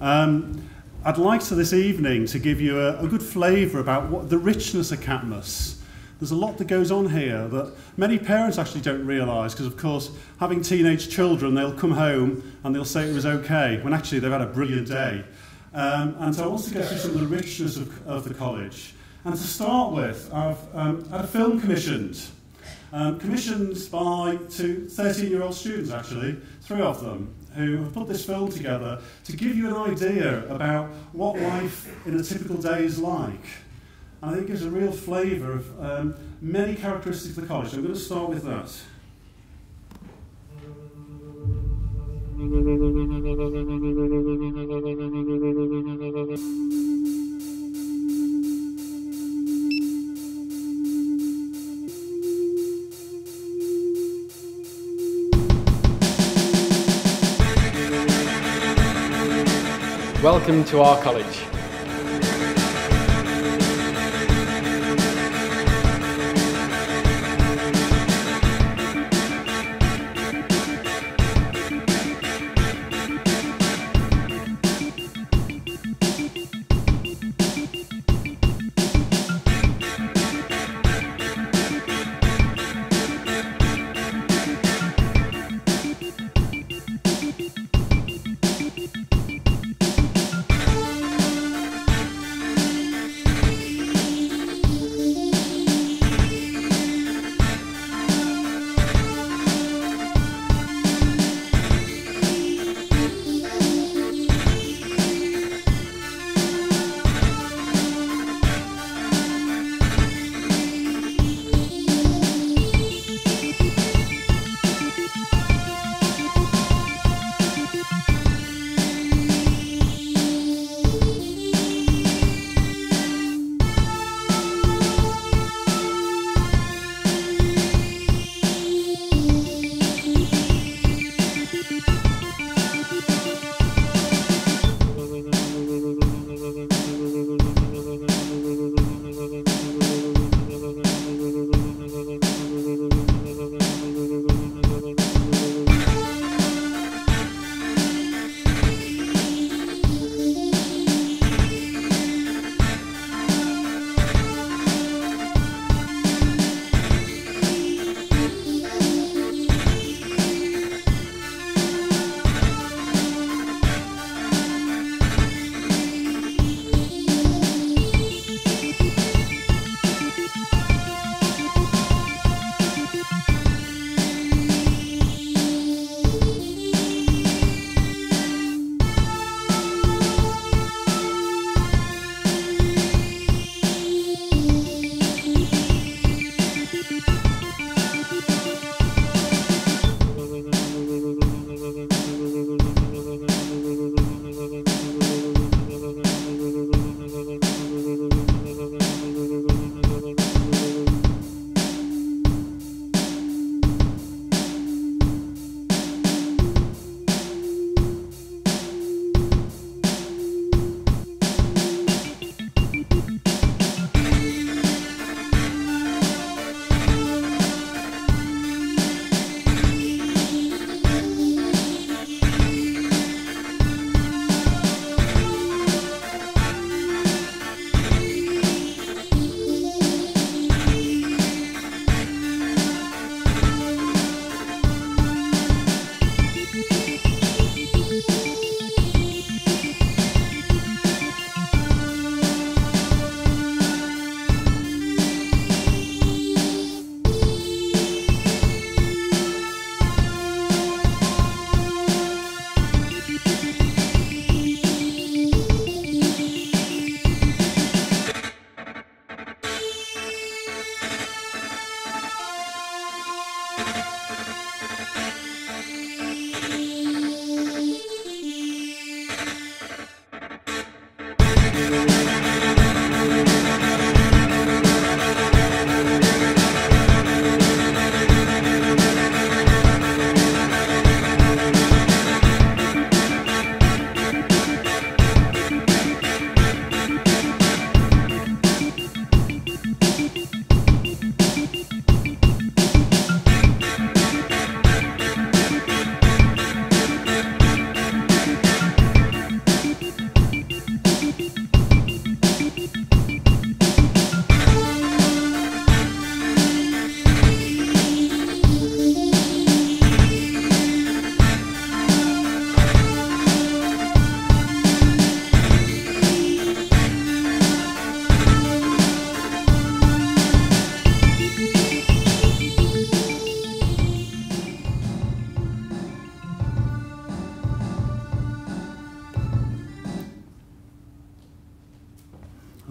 I'd like to this evening to give you a good flavour about what the richness of Catmose. There's a lot that goes on here that many parents actually don't realise, because of course having teenage children, they'll come home and they'll say it was okay when actually they've had a brilliant day. And so I want to go through some of the richness of the college. And to start with, I've had a film commissioned by two 13-year-old students actually, 3 of them, who have put this film together to give you an idea about what life in a typical day is like. And I think it gives a real flavour of many characteristics of the college. So I'm going to start with that. Welcome to our college.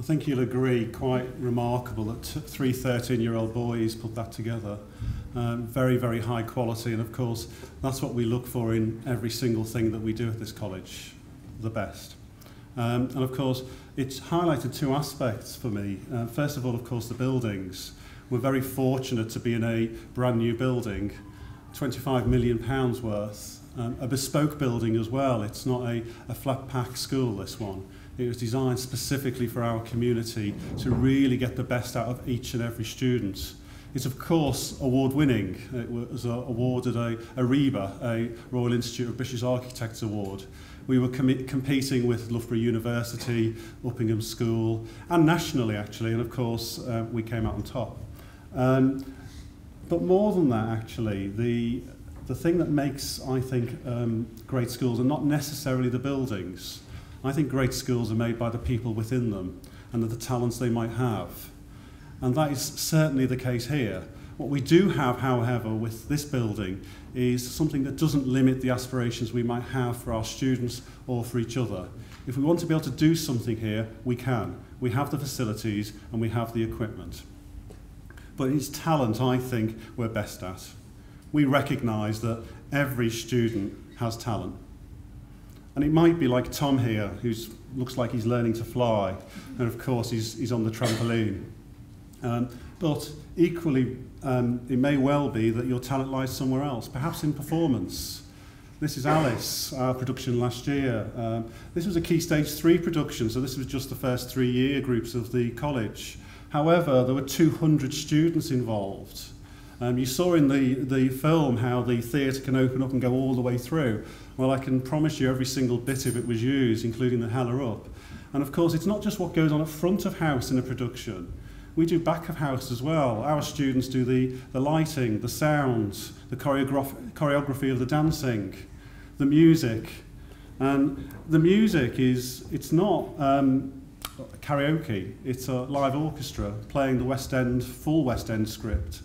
think you'll agree, quite remarkable that three 13-year-old boys put that together. Very, very high quality, and of course that's what we look for in every single thing that we do at this college, the best. And of course it's highlighted two aspects for me. First of all, of course, the buildings. We're very fortunate to be in a brand new building, £25 million worth, a bespoke building as well. It's not a flat pack school, this one. It was designed specifically for our community to really get the best out of each and every student. It's of course award-winning. It was awarded a RIBA, a Royal Institute of British Architects Award. We were competing with Loughborough University, Uppingham School, and nationally actually, and of course we came out on top. But more than that actually, the thing that makes, I think, great schools are not necessarily the buildings. I think great schools are made by the people within them and the talents they might have. And that is certainly the case here. What we do have, however, with this building is something that doesn't limit the aspirations we might have for our students or for each other. If we want to be able to do something here, we can. We have the facilities and we have the equipment. But it's talent, I think, we're best at. We recognise that every student has talent. And it might be like Tom here, who looks like he's learning to fly, and of course he's on the trampoline. But equally, it may well be that your talent lies somewhere else, perhaps in performance. This is Alice, our production last year. This was a Key Stage 3 production, so this was just the first 3 year groups of the college. However, there were 200 students involved. You saw in the film how the theatre can open up and go all the way through. Well, I can promise you every single bit of it was used, including the Heller Up. And of course, it's not just what goes on at front of house in a production. We do back of house as well. Our students do the lighting, the sounds, the choreography of the dancing, the music. And the music it's not karaoke, it's a live orchestra playing the West End, full West End script.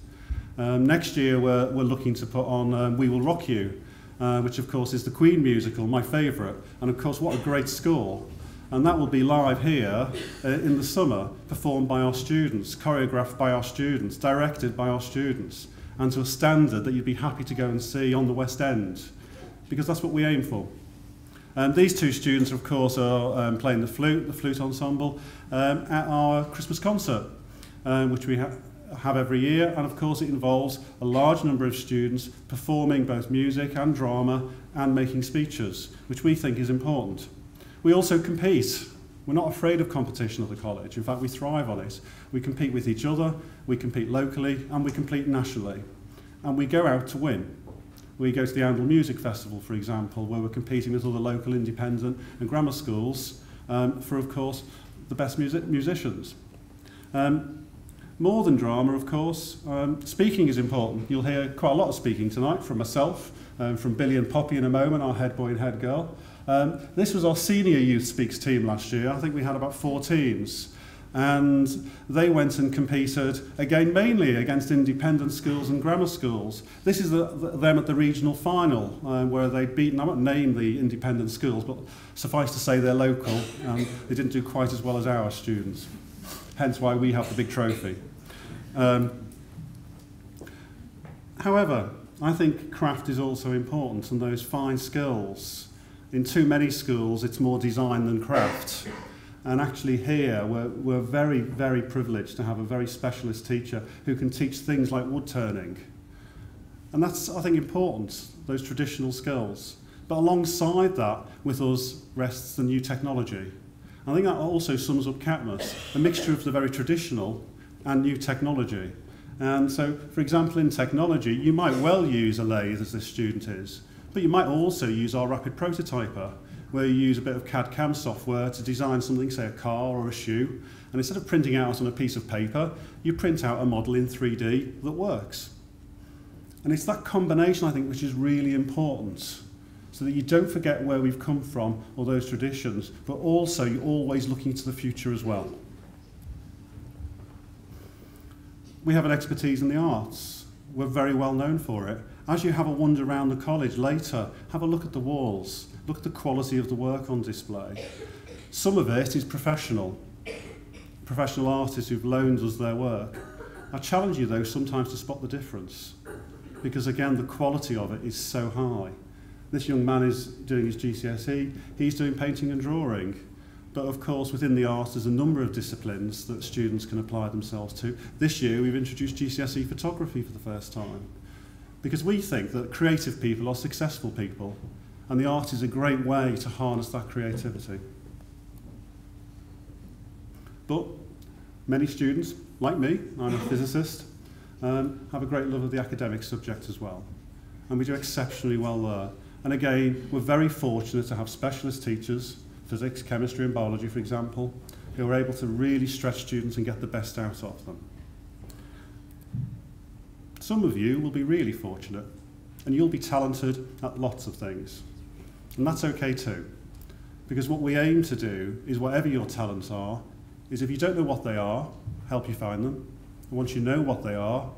Next year we're looking to put on We Will Rock You, which of course is the Queen musical, my favourite, and of course what a great score. And that will be live here in the summer, performed by our students, choreographed by our students, directed by our students, and to a standard that you'd be happy to go and see on the West End, because that's what we aim for. These two students, of course, are playing the flute ensemble, at our Christmas concert, which we have every year, and of course it involves a large number of students performing both music and drama and making speeches, which we think is important. We also compete. We're not afraid of competition at the college. In fact, we thrive on it. We compete with each other, we compete locally, and we compete nationally. And we go out to win. We go to the Annual Music Festival, for example, where we're competing with other local independent and grammar schools for, of course, the best musicians. More than drama, of course, speaking is important. You'll hear quite a lot of speaking tonight from myself, from Billy and Poppy in a moment, our head boy and head girl. This was our senior Youth Speaks team last year. I think we had about 4 teams. And they went and competed, again, mainly against independent schools and grammar schools. This is them at the regional final, where they'd beaten, I won't name the independent schools, but suffice to say they're local, and they didn't do quite as well as our students. Hence why we have the big trophy. However, I think craft is also important, and those fine skills. In too many schools, it's more design than craft. And actually here, we're very, very privileged to have a very specialist teacher who can teach things like wood turning. And that's, I think, important, those traditional skills. But alongside that, with us, rests the new technology. I think that also sums up Catmose, a mixture of the very traditional and new technology. And so, for example, in technology, you might well use a lathe, as this student is, but you might also use our rapid prototyper, where you use a bit of CAD/CAM software to design something, say a car or a shoe, and instead of printing out on a piece of paper, you print out a model in 3D that works. And it's that combination, I think, which is really important, so that you don't forget where we've come from or those traditions, but also you're always looking to the future as well. We have an expertise in the arts. We're very well known for it. As you have a wander around the college later, have a look at the walls, look at the quality of the work on display. Some of it is professional. professional artists who've loaned us their work. I challenge you though sometimes to spot the difference, because again the quality of it is so high. This young man is doing his GCSE, he's doing painting and drawing, but of course within the arts there's a number of disciplines that students can apply themselves to. This year we've introduced GCSE photography for the first time, because we think that creative people are successful people, and the art is a great way to harness that creativity. But many students, like me, I'm a physicist, have a great love of the academic subject as well. And we do exceptionally well there. And again, we're very fortunate to have specialist teachers, physics, chemistry and biology, for example, who are able to really stretch students and get the best out of them. Some of you will be really fortunate, and you'll be talented at lots of things. And that's okay too, because what we aim to do is whatever your talents are, is if you don't know what they are, help you find them. And once you know what they are,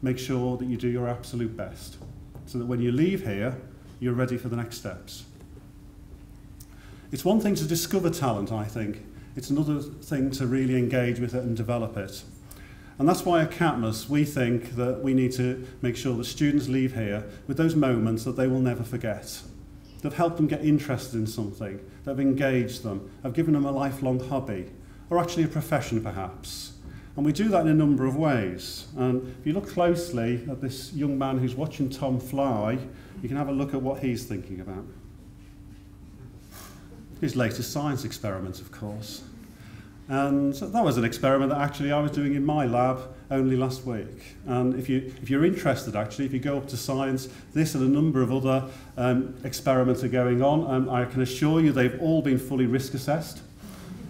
make sure that you do your absolute best, so that when you leave here, you're ready for the next steps. It's one thing to discover talent, I think. It's another thing to really engage with it and develop it. And that's why at Catmose we think that we need to make sure that students leave here with those moments that they will never forget, that have helped them get interested in something, that have engaged them, have given them a lifelong hobby, or actually a profession perhaps. And we do that in a number of ways. And if you look closely at this young man who's watching Tom fly, you can have a look at what he's thinking about. His latest science experiment, of course. And so that was an experiment that actually I was doing in my lab only last week. And if you're interested, actually, if you go up to science, this and a number of other experiments are going on. I can assure you they've all been fully risk assessed.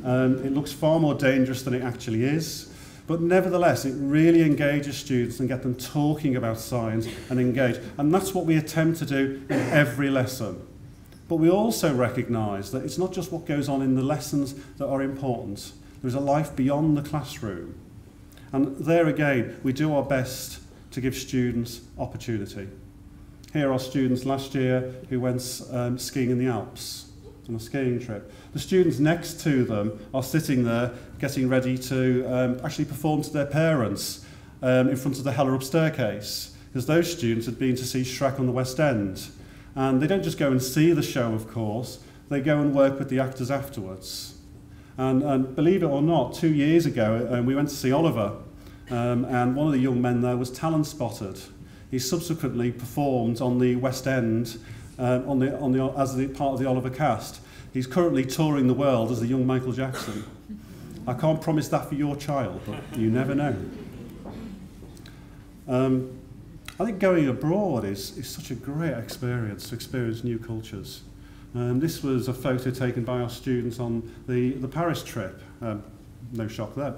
It looks far more dangerous than it actually is. But nevertheless, it really engages students and get them talking about science and engage. And that's what we attempt to do in every lesson. But we also recognise that it's not just what goes on in the lessons that are important. There's a life beyond the classroom. And there again, we do our best to give students opportunity. Here are students last year who went skiing in the Alps on a skiing trip. The students next to them are sitting there getting ready to actually perform to their parents in front of the Hellerup staircase, because those students had been to see Shrek on the West End. And they don't just go and see the show, of course, they go and work with the actors afterwards. And believe it or not, 2 years ago we went to see Oliver, and one of the young men there was talent spotted. He subsequently performed on the West End as part of the Oliver cast. He's currently touring the world as the young Michael Jackson. I can't promise that for your child, but you never know. I think going abroad is such a great experience, to experience new cultures. This was a photo taken by our students on the Paris trip. No shock there.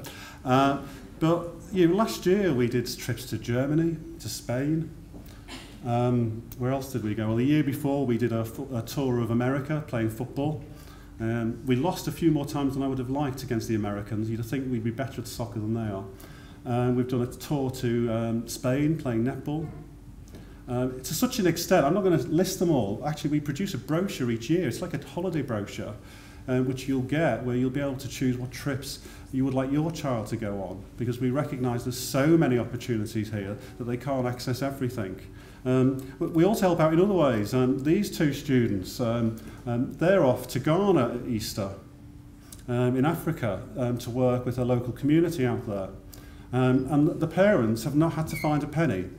But last year we did trips to Germany, to Spain. Where else did we go? Well, the year before we did a tour of America playing football. We lost a few more times than I would have liked against the Americans. You'd think we'd be better at soccer than they are. We've done a tour to Spain playing netball. To such an extent, I'm not going to list them all. Actually, we produce a brochure each year. It's like a holiday brochure, which you'll get, where you'll be able to choose what trips you would like your child to go on, because we recognise there's so many opportunities here that they can't access everything. We also help out in other ways. These two students, they're off to Ghana at Easter, in Africa, to work with a local community out there. And the parents have not had to find a penny,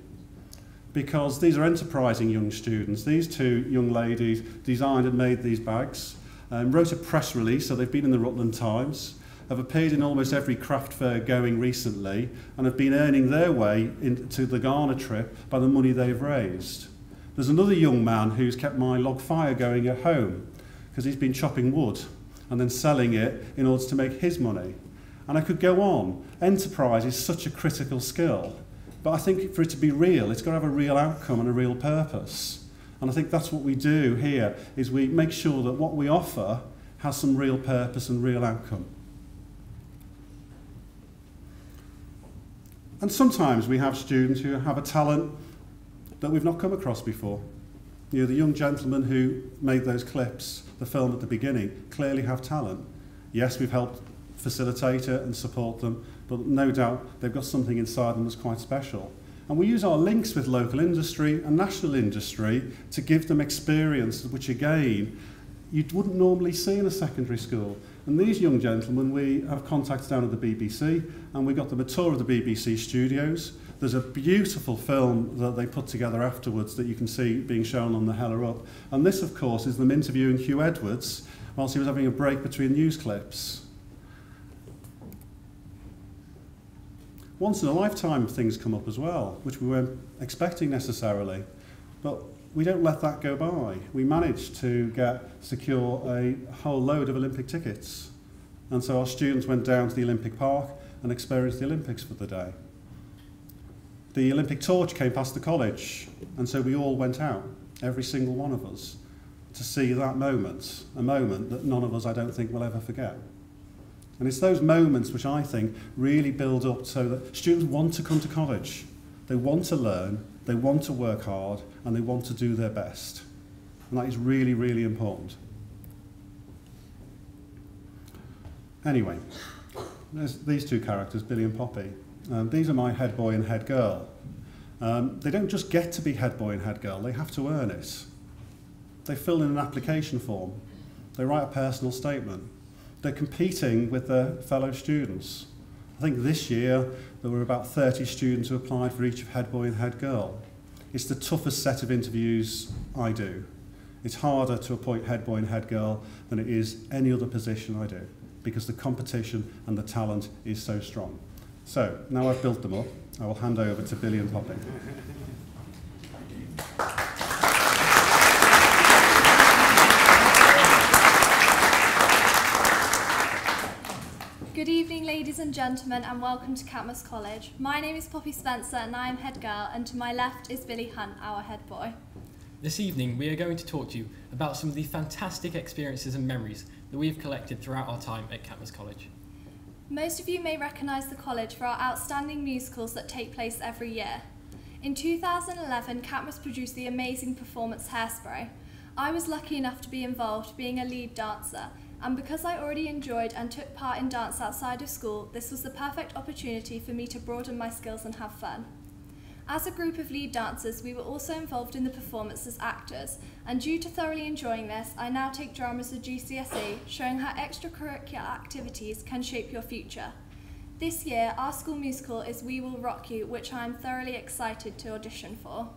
because these are enterprising young students. These two young ladies designed and made these bags, wrote a press release, so they've been in the Rutland Times, have appeared in almost every craft fair going recently, and have been earning their way into the Ghana trip by the money they've raised. There's another young man who's kept my log fire going at home, because he's been chopping wood and then selling it in order to make his money. And I could go on. Enterprise is such a critical skill. But I think for it to be real, it's got to have a real outcome and a real purpose. And I think that's what we do here, is we make sure that what we offer has some real purpose and real outcome. And sometimes we have students who have a talent that we've not come across before. The young gentleman who made those clips, the film at the beginning, clearly have talent. Yes, we've helped facilitate it and support them, but no doubt they've got something inside them that's quite special. And we use our links with local industry and national industry to give them experience, which again, you wouldn't normally see in a secondary school. And these young gentlemen, we have contacts down at the BBC, and we got them a tour of the BBC studios. There's a beautiful film that they put together afterwards that you can see being shown on the Hella Up. And this, of course, is them interviewing Hugh Edwards whilst he was having a break between news clips. Once in a lifetime things come up as well, which we weren't expecting necessarily. But we don't let that go by. We managed to secure a whole load of Olympic tickets. And so our students went down to the Olympic Park and experienced the Olympics for the day. The Olympic torch came past the college, and so we all went out, every single one of us, to see that moment, a moment that none of us, I don't think, will ever forget. And it's those moments which I think really build up so that students want to come to college. They want to learn, they want to work hard, and they want to do their best. And that is really, really important. Anyway, there's these two characters, Billy and Poppy. These are my head boy and head girl. They don't just get to be head boy and head girl, they have to earn it. They fill in an application form. They write a personal statement. They're competing with their fellow students. I think this year there were about 30 students who applied for each of head boy and head girl. It's the toughest set of interviews I do. It's harder to appoint head boy and head girl than it is any other position I do, because the competition and the talent is so strong. So, now I've built them up, I will hand over to Billy and Poppy. Good evening, ladies and gentlemen, and welcome to Catmose College. My name is Poppy Spencer and I am head girl, and to my left is Billy Hunt, our head boy. This evening we are going to talk to you about some of the fantastic experiences and memories that we have collected throughout our time at Catmose College. Most of you may recognise the college for our outstanding musicals that take place every year. In 2011, Catmose produced the amazing performance Hairspray. I was lucky enough to be involved, being a lead dancer, and because I already enjoyed and took part in dance outside of school, this was the perfect opportunity for me to broaden my skills and have fun. As a group of lead dancers, we were also involved in the performance as actors, and due to thoroughly enjoying this, I now take drama as a GCSE, showing how extracurricular activities can shape your future. This year, our school musical is We Will Rock You, which I am thoroughly excited to audition for.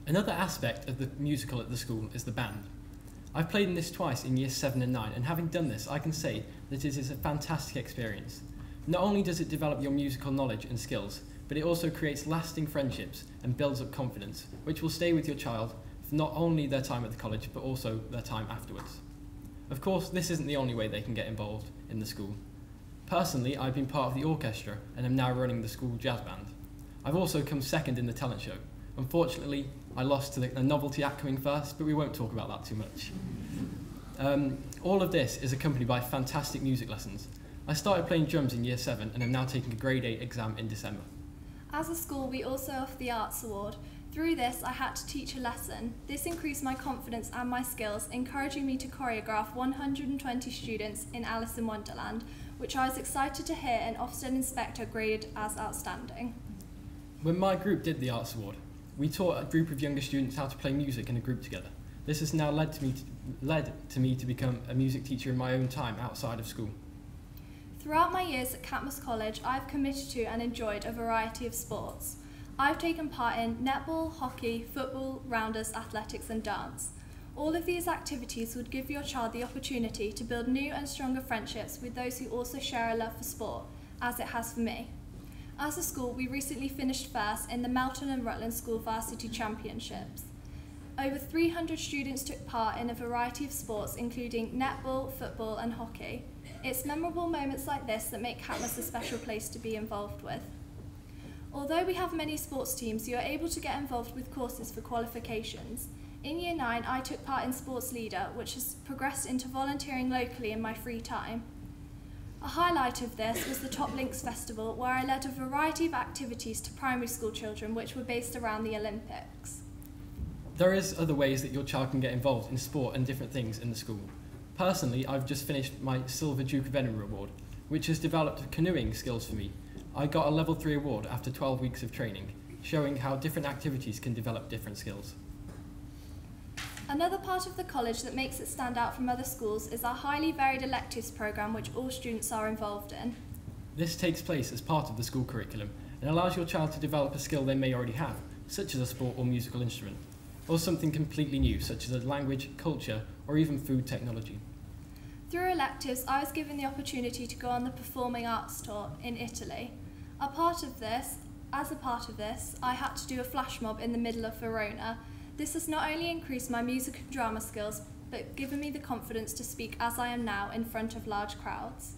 Another aspect of the musical at the school is the band. I've played in this twice in years 7 and 9, and having done this, I can say that it is a fantastic experience. Not only does it develop your musical knowledge and skills, but it also creates lasting friendships and builds up confidence, which will stay with your child for not only their time at the college, but also their time afterwards. Of course, this isn't the only way they can get involved in the school. Personally, I've been part of the orchestra and am now running the school jazz band. I've also come second in the talent show. Unfortunately, I lost to a novelty act coming first, but we won't talk about that too much. All of this is accompanied by fantastic music lessons. I started playing drums in year 7 and am now taking a grade 8 exam in December. As a school, we also offer the Arts Award. Through this, I had to teach a lesson. This increased my confidence and my skills, encouraging me to choreograph 120 students in Alice in Wonderland, which I was excited to hear an Ofsted inspector graded as outstanding. When my group did the Arts Award, we taught a group of younger students how to play music in a group together. This has now led to me to become a music teacher in my own time outside of school. Throughout my years at Catmose College, I've committed to and enjoyed a variety of sports. I've taken part in netball, hockey, football, rounders, athletics and dance. All of these activities would give your child the opportunity to build new and stronger friendships with those who also share a love for sport, as it has for me. As a school, we recently finished first in the Melton and Rutland School Varsity Championships. Over 300 students took part in a variety of sports, including netball, football and hockey. It's memorable moments like this that make Catmose a special place to be involved with. Although we have many sports teams, you are able to get involved with courses for qualifications. In Year 9, I took part in Sports Leader, which has progressed into volunteering locally in my free time. A highlight of this was the Top Links Festival, where I led a variety of activities to primary school children which were based around the Olympics. There is other ways that your child can get involved in sport and different things in the school. Personally, I've just finished my Silver Duke of Edinburgh Award, which has developed canoeing skills for me. I got a level 3 award after 12 weeks of training, showing how different activities can develop different skills. Another part of the college that makes it stand out from other schools is our highly varied electives programme, which all students are involved in. This takes place as part of the school curriculum and allows your child to develop a skill they may already have, such as a sport or musical instrument, or something completely new, such as a language, culture, or even food technology. Through electives, I was given the opportunity to go on the Performing Arts Tour in Italy. As a part of this, I had to do a flash mob in the middle of Verona. This has not only increased my music and drama skills, but given me the confidence to speak as I am now in front of large crowds.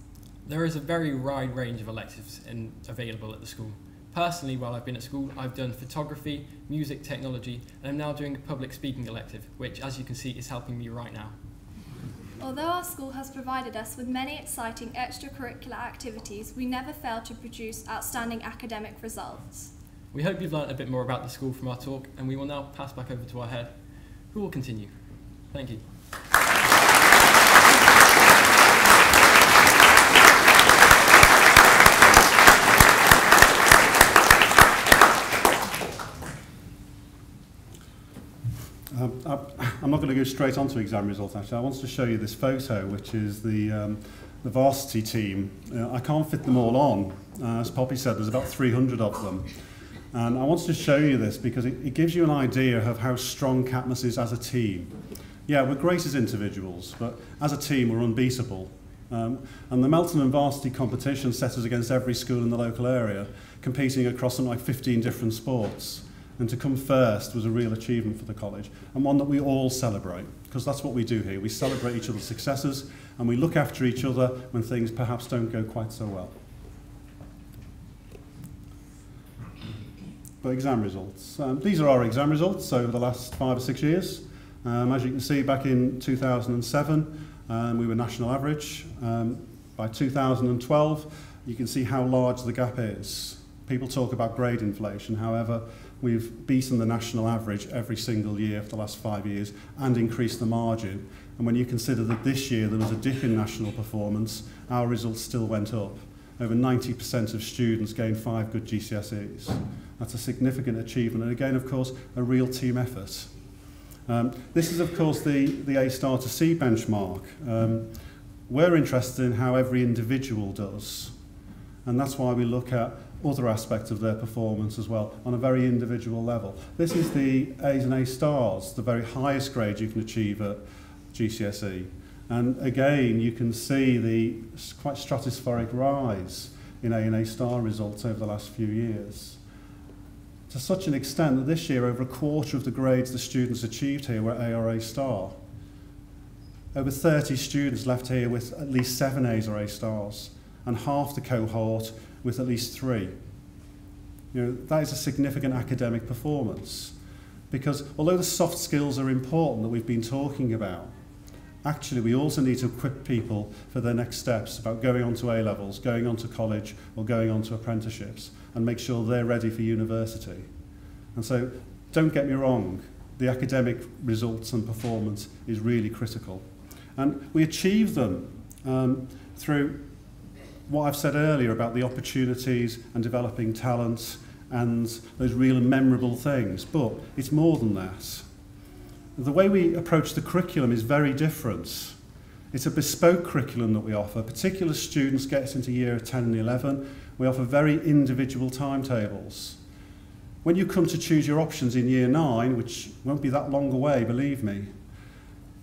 There is a very wide range of electives available at the school. Personally, while I've been at school, I've done photography, music technology, and I'm now doing a public speaking elective, which, as you can see, is helping me right now. Although our school has provided us with many exciting extracurricular activities, we never fail to produce outstanding academic results. We hope you've learnt a bit more about the school from our talk, and we will now pass back over to our head, who will continue. Thank you. I'm not going to go straight on to exam results, actually. I wanted to show you this photo, which is the varsity team. I can't fit them all on. As Poppy said, there's about 300 of them. And I wanted to show you this because it gives you an idea of how strong Catmose is as a team. Yeah, we're great as individuals, but as a team, we're unbeatable. And the Melton and varsity competition set us against every school in the local area, competing across something like 15 different sports. And to come first was a real achievement for the college, and one that we all celebrate, because that's what we do here. We celebrate each other's successes, and we look after each other when things perhaps don't go quite so well. But exam results. These are our exam results over the last 5 or 6 years. As you can see, back in 2007, we were national average. By 2012, you can see how large the gap is. People talk about grade inflation, however, we've beaten the national average every single year for the last 5 years and increased the margin. And when you consider that this year there was a dip in national performance, our results still went up. Over 90% of students gained 5 good GCSEs. That's a significant achievement, and again, of course, a real team effort. This is, of course, the A-star to C benchmark. We're interested in how every individual does, and that's why we look at other aspects of their performance as well on a very individual level. This is the A's and A stars, the very highest grade you can achieve at GCSE. And again, you can see the quite stratospheric rise in A and A star results over the last few years. To such an extent that this year, over a quarter of the grades the students achieved here were A or A star. Over 30 students left here with at least 7 A's or A stars, and half the cohort with at least 3. You know, that is a significant academic performance, because although the soft skills are important that we've been talking about, actually we also need to equip people for their next steps about going on to A-levels, going on to college, or going on to apprenticeships, and make sure they're ready for university. And so, don't get me wrong, the academic results and performance is really critical. And we achieve them through what I've said earlier about the opportunities and developing talents and those real and memorable things, but it's more than that. The way we approach the curriculum is very different. It's a bespoke curriculum that we offer. Particular students get us into year 10 and 11. We offer very individual timetables. When you come to choose your options in year 9, which won't be that long away, believe me,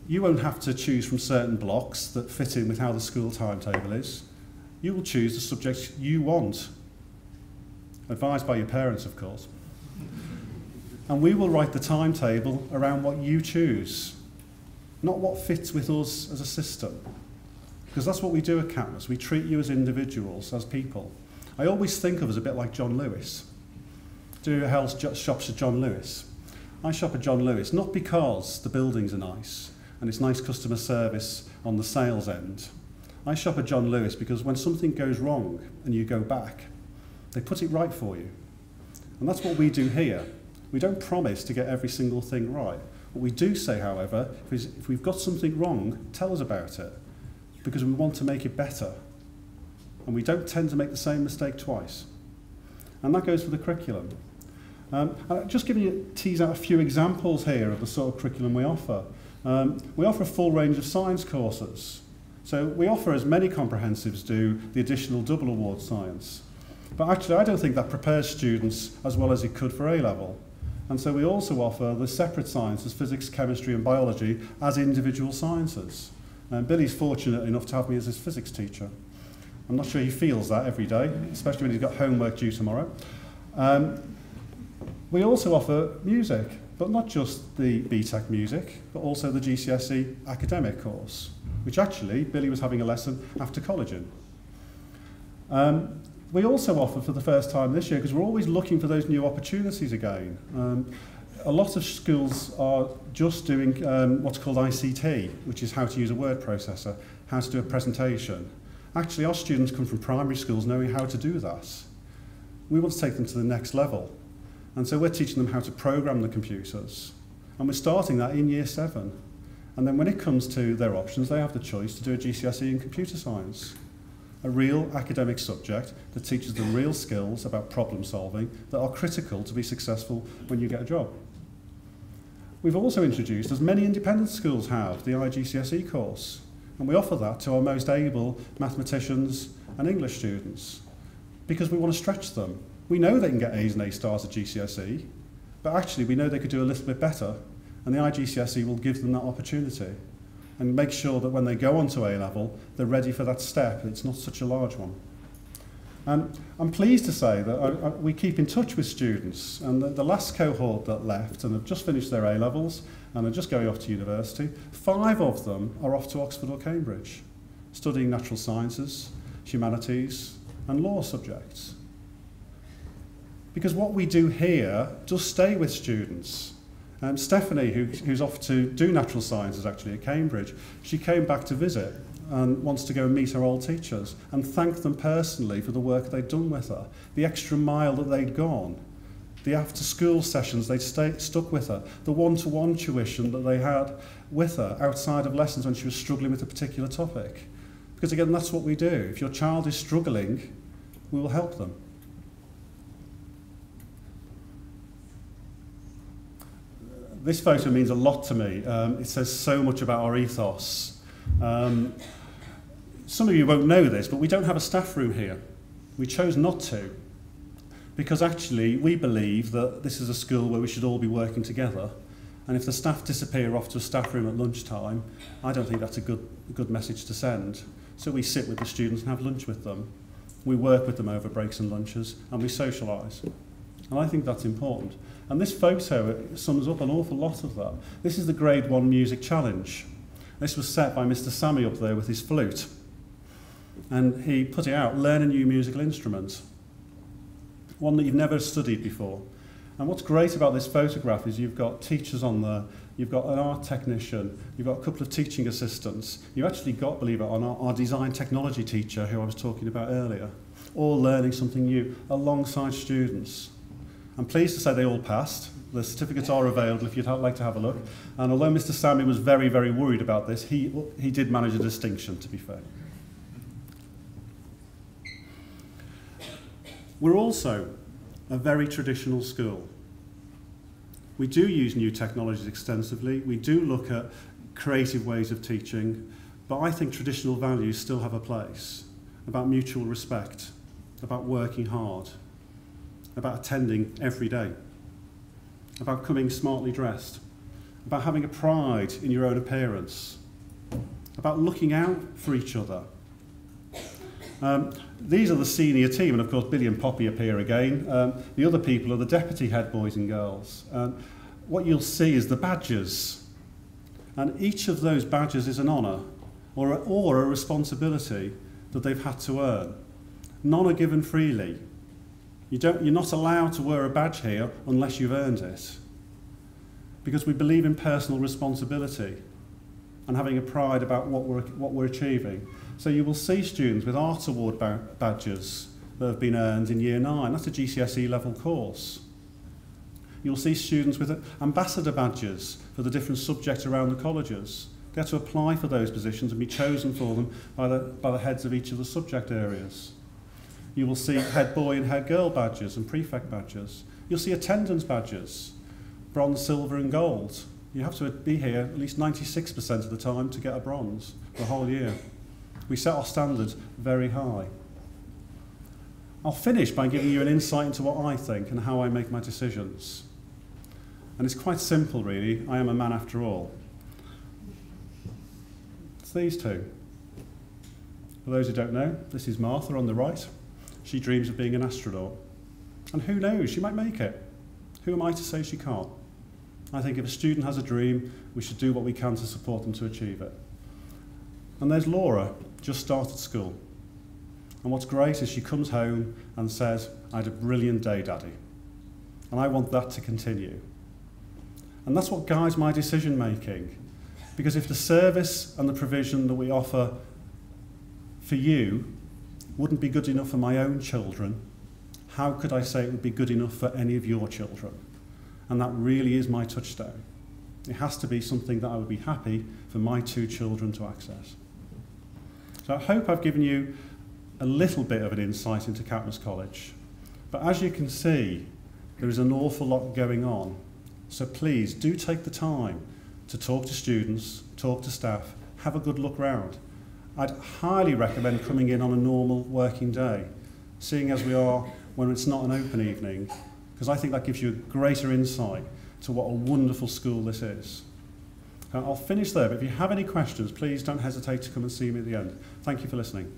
you won't have to choose from certain blocks that fit in with how the school timetable is. You will choose the subjects you want, advised by your parents, of course. And we will write the timetable around what you choose, not what fits with us as a system. Because that's what we do at Catmose. We treat you as individuals, as people. I always think of us a bit like John Lewis. Do you else shops at John Lewis? I shop at John Lewis not because the buildings are nice and it's nice customer service on the sales end. I shop at John Lewis because when something goes wrong and you go back, they put it right for you. And that's what we do here. We don't promise to get every single thing right. What we do say, however, if we've got something wrong, tell us about it, because we want to make it better. And we don't tend to make the same mistake twice. And that goes for the curriculum. I'm just tease out a few examples here of the sort of curriculum we offer. We offer a full range of science courses. So we offer, as many comprehensives do, the additional double award science. But actually, I don't think that prepares students as well as it could for A-level. And so we also offer the separate sciences, physics, chemistry and biology, as individual sciences. Billy's fortunate enough to have me as his physics teacher. I'm not sure he feels that every day, especially when he's got homework due tomorrow. We also offer music, but not just the BTEC music, but also the GCSE academic course, which actually Billy was having a lesson after college in. We also offer for the first time this year, because we're always looking for those new opportunities again. A lot of schools are just doing what's called ICT, which is how to use a word processor, how to do a presentation. Actually, our students come from primary schools knowing how to do that. We want to take them to the next level. And so we're teaching them how to program the computers. And we're starting that in year 7. And then when it comes to their options, they have the choice to do a GCSE in computer science, a real academic subject that teaches them real skills about problem solving that are critical to be successful when you get a job. We've also introduced, as many independent schools have, the IGCSE course. And we offer that to our most able mathematicians and English students because we want to stretch them. We know they can get A's and A stars at GCSE, but actually we know they could do a little bit better, and the IGCSE will give them that opportunity and make sure that when they go on to A-level, they're ready for that step. It's not such a large one. And I'm pleased to say that we keep in touch with students, and the last cohort that left and have just finished their A-levels and are just going off to university, 5 of them are off to Oxford or Cambridge, studying natural sciences, humanities and law subjects. Because what we do here does stay with students. Stephanie, who's off to do natural sciences actually at Cambridge, she came back to visit and wants to go and meet her old teachers and thank them personally for the work they'd done with her, the extra mile that they'd gone, the after-school sessions they'd stuck with her, the one-to-one tuition that they had with her outside of lessons when she was struggling with a particular topic. Because again, that's what we do. If your child is struggling, we will help them. This photo means a lot to me. It says so much about our ethos. Some of you won't know this, but we don't have a staff room here. We chose not to, because actually we believe that this is a school where we should all be working together. And if the staff disappear off to a staff room at lunchtime, I don't think that's a good message to send. So we sit with the students and have lunch with them. We work with them over breaks and lunches, and we socialise. And I think that's important. And this photo sums up an awful lot of that. This is the Grade 1 Music Challenge. This was set by Mr. Sammy up there with his flute. And he put it out, learn a new musical instrument, one that you've never studied before. And what's great about this photograph is you've got teachers on there, you've got an art technician, you've got a couple of teaching assistants, you've actually got, believe it or not, our design technology teacher who I was talking about earlier, all learning something new alongside students. I'm pleased to say they all passed. The certificates are available if you'd like to have a look. And although Mr. Sammy was very, very worried about this, he did manage a distinction, to be fair. We're also a very traditional school. We do use new technologies extensively. We do look at creative ways of teaching, but I think traditional values still have a place, about mutual respect, about working hard, about attending every day, about coming smartly dressed, about having a pride in your own appearance, about looking out for each other. These are the senior team, and of course Billy and Poppy appear again. The other people are the deputy head boys and girls. What you'll see is the badges, and each of those badges is an honour or a responsibility that they've had to earn. None are given freely. You're not allowed to wear a badge here unless you've earned it, because we believe in personal responsibility and having a pride about what we're achieving. So you will see students with art award badges that have been earned in year 9. That's a GCSE level course. You'll see students with ambassador badges for the different subjects around the colleges. They have to apply for those positions and be chosen for them by the heads of each of the subject areas. You will see head boy and head girl badges and prefect badges. You'll see attendance badges, bronze, silver and gold. You have to be here at least 96% of the time to get a bronze the whole year. We set our standards very high. I'll finish by giving you an insight into what I think and how I make my decisions. And it's quite simple, really. I am a man after all. It's these two. For those who don't know, this is Martha on the right. She dreams of being an astronaut. And who knows, she might make it. Who am I to say she can't? I think if a student has a dream, we should do what we can to support them to achieve it. And there's Laura, just started school. And what's great is she comes home and says, I had a brilliant day, Daddy. And I want that to continue. And that's what guides my decision making. Because if the service and the provision that we offer for you wouldn't be good enough for my own children, how could I say it would be good enough for any of your children? And that really is my touchstone. It has to be something that I would be happy for my two children to access. So I hope I've given you a little bit of an insight into Catmose College. But as you can see, there is an awful lot going on. So please do take the time to talk to students, talk to staff, have a good look round. I'd highly recommend coming in on a normal working day, seeing as we are when it's not an open evening, because I think that gives you a greater insight to what a wonderful school this is. I'll finish there, but if you have any questions, please don't hesitate to come and see me at the end. Thank you for listening.